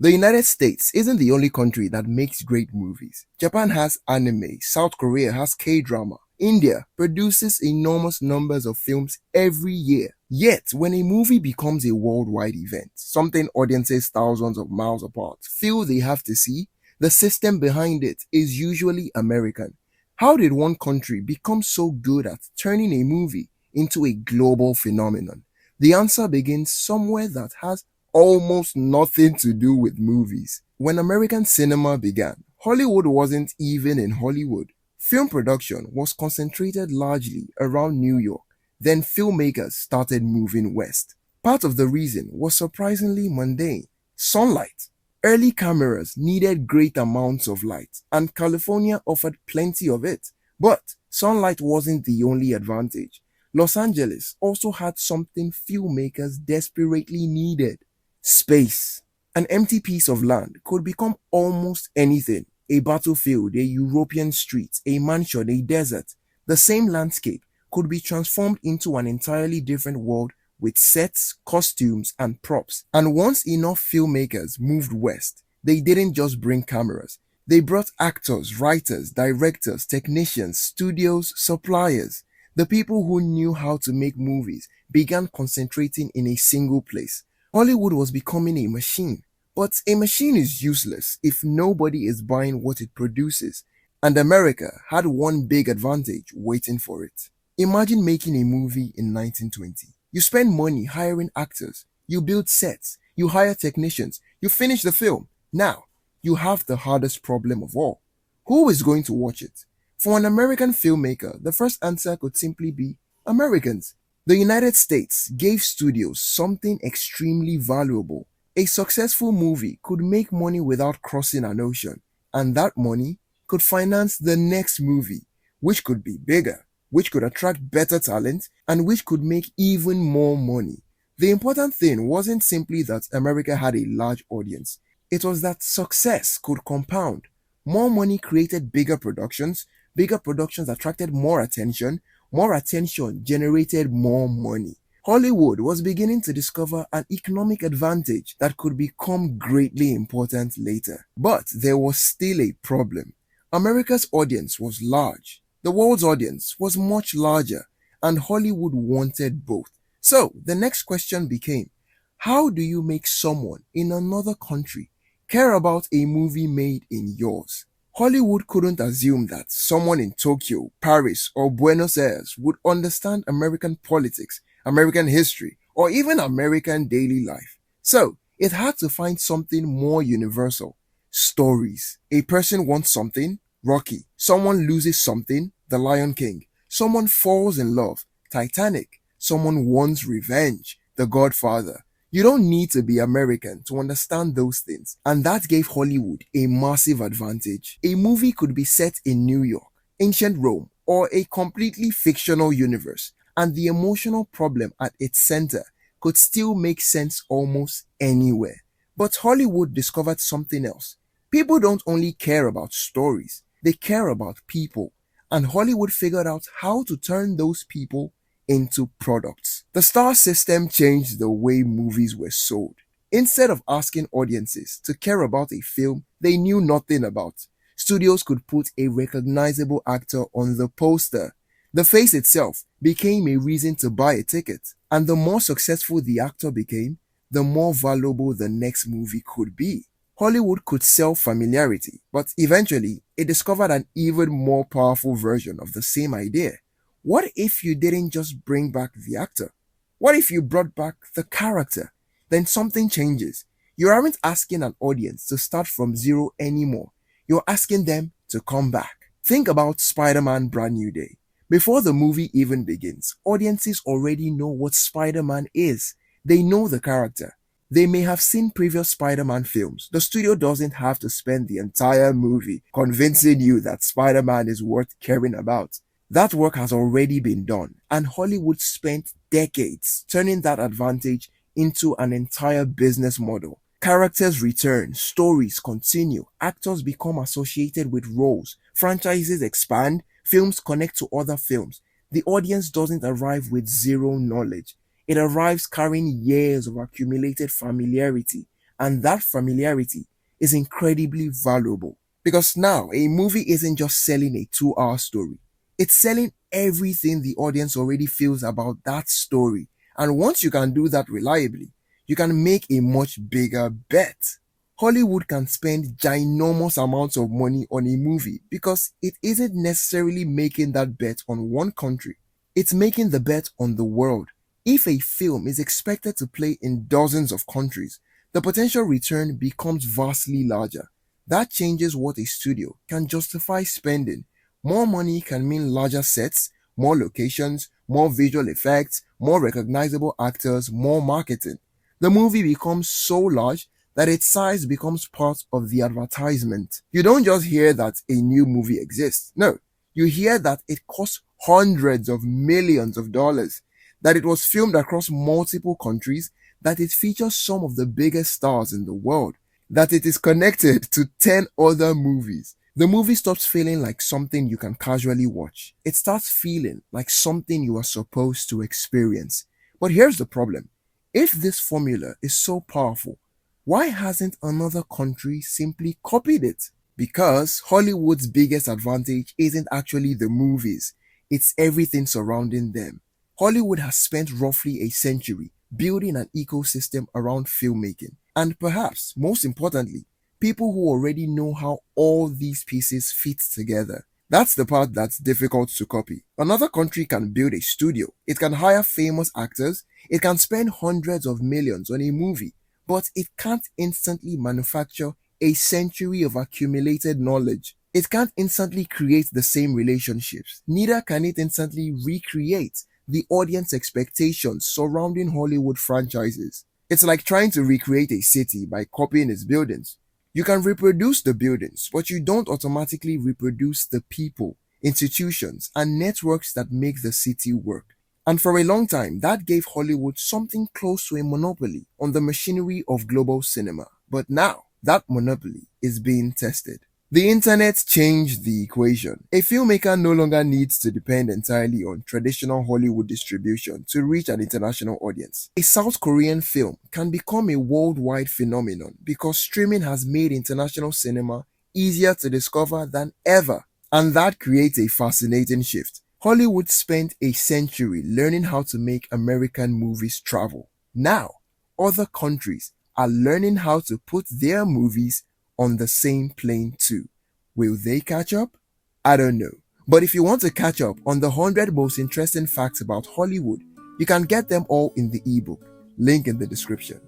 The United States isn't the only country that makes great movies. Japan has anime, South Korea has K-drama, India produces enormous numbers of films every year. Yet, when a movie becomes a worldwide event, something audiences thousands of miles apart feel they have to see, the system behind it is usually American. How did one country become so good at turning a movie into a global phenomenon? The answer begins somewhere that has almost nothing to do with movies. When American cinema began, Hollywood wasn't even in Hollywood. Film production was concentrated largely around New York. Then filmmakers started moving west. Part of the reason was surprisingly mundane: sunlight. Early cameras needed great amounts of light, and California offered plenty of it. But sunlight wasn't the only advantage. Los Angeles also had something filmmakers desperately needed: space. An empty piece of land could become almost anything: a battlefield, a European street, a mansion, a desert. The same landscape could be transformed into an entirely different world with sets, costumes, and props. And once enough filmmakers moved west, they didn't just bring cameras. They brought actors, writers, directors, technicians, studios, suppliers. The people who knew how to make movies began concentrating in a single place. Hollywood was becoming a machine. But a machine is useless if nobody is buying what it produces. And America had one big advantage waiting for it. Imagine making a movie in 1920. You spend money hiring actors, you build sets, you hire technicians, you finish the film. Now, you have the hardest problem of all: who is going to watch it? For an American filmmaker, the first answer could simply be Americans. The United States gave studios something extremely valuable. A successful movie could make money without crossing an ocean, and that money could finance the next movie, which could be bigger, which could attract better talent, and which could make even more money. The important thing wasn't simply that America had a large audience, it was that success could compound. More money created bigger productions attracted more attention generated more money. Hollywood was beginning to discover an economic advantage that could become greatly important later. But there was still a problem. America's audience was large, the world's audience was much larger, and Hollywood wanted both. So the next question became: how do you make someone in another country care about a movie made in yours? Hollywood couldn't assume that someone in Tokyo, Paris, or Buenos Aires would understand American politics, American history, or even American daily life. So, it had to find something more universal: stories. A person wants something: Rocky. Someone loses something: The Lion King. Someone falls in love: Titanic. Someone wants revenge: The Godfather. You don't need to be American to understand those things, and that gave Hollywood a massive advantage. A movie could be set in New York, ancient Rome, or a completely fictional universe, and the emotional problem at its center could still make sense almost anywhere. But Hollywood discovered something else. People don't only care about stories, they care about people, and Hollywood figured out how to turn those people into products. The star system changed the way movies were sold. Instead of asking audiences to care about a film they knew nothing about, studios could put a recognizable actor on the poster. The face itself became a reason to buy a ticket, and the more successful the actor became, the more valuable the next movie could be. Hollywood could sell familiarity, but eventually it discovered an even more powerful version of the same idea. What if you didn't just bring back the actor? What if you brought back the character? Then something changes. You aren't asking an audience to start from zero anymore. You're asking them to come back. Think about Spider-Man Brand New Day. Before the movie even begins, audiences already know what Spider-Man is. They know the character. They may have seen previous Spider-Man films. The studio doesn't have to spend the entire movie convincing you that Spider-Man is worth caring about. That work has already been done, and Hollywood spent decades turning that advantage into an entire business model. Characters return, stories continue, actors become associated with roles, franchises expand, films connect to other films. The audience doesn't arrive with zero knowledge. It arrives carrying years of accumulated familiarity, And that familiarity is incredibly valuable because now a movie isn't just selling a 2-hour story, it's selling everything the audience already feels about that story. And once you can do that reliably, you can make a much bigger bet. Hollywood can spend ginormous amounts of money on a movie because it isn't necessarily making that bet on one country, it's making the bet on the world. If a film is expected to play in dozens of countries, the potential return becomes vastly larger. That changes what a studio can justify spending. More money can mean larger sets, more locations, more visual effects, more recognizable actors, more marketing. The movie becomes so large that its size becomes part of the advertisement. You don't just hear that a new movie exists. No, you hear that it costs hundreds of millions of dollars, that it was filmed across multiple countries, that it features some of the biggest stars in the world, that it is connected to 10 other movies. The movie stops feeling like something you can casually watch. It starts feeling like something you are supposed to experience. But here's the problem. If this formula is so powerful, why hasn't another country simply copied it? Because Hollywood's biggest advantage isn't actually the movies, it's everything surrounding them. Hollywood has spent roughly a century building an ecosystem around filmmaking, and perhaps most importantly, people who already know how all these pieces fit together. That's the part that's difficult to copy. Another country can build a studio, it can hire famous actors, it can spend hundreds of millions on a movie, but it can't instantly manufacture a century of accumulated knowledge. It can't instantly create the same relationships. Neither can it instantly recreate the audience expectations surrounding Hollywood franchises. It's like trying to recreate a city by copying its buildings. You can reproduce the buildings, but you don't automatically reproduce the people, institutions, and networks that make the city work. And for a long time, that gave Hollywood something close to a monopoly on the machinery of global cinema. But now, that monopoly is being tested. The internet changed the equation. A filmmaker no longer needs to depend entirely on traditional Hollywood distribution to reach an international audience. A South Korean film can become a worldwide phenomenon because streaming has made international cinema easier to discover than ever. And that creates a fascinating shift. Hollywood spent a century learning how to make American movies travel. Now, other countries are learning how to put their movies on the same plane too. Will they catch up? I don't know. But if you want to catch up on the 100 most interesting facts about Hollywood, you can get them all in the ebook. Link in the description.